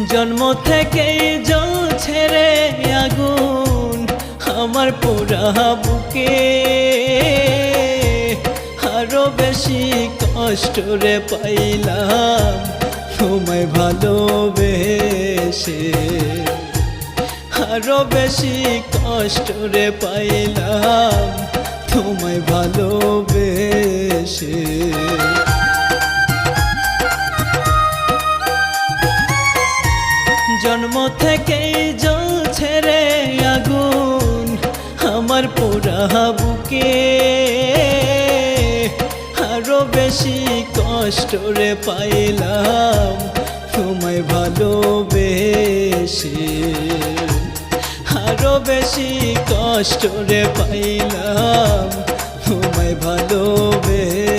জন্ম থেকে জ্বলছে রে আগুন আমার পোড়া বুকে, আরো বেশি কষ্ট রে পাইলাম তোমায় ভালোবেসে, আরো বেশি কষ্ট রে পাইলাম তোমায় ভালোবেসে। জন্ম থেকেই জ্বলছে রে আগুন আমার পোড়া বুকে, আরো বেশি কষ্ট রে পাইলাম তোমায় ভালোবেসে, আরো বেশি কষ্ট রে পাইলাম তোমায় ভালোবেসে।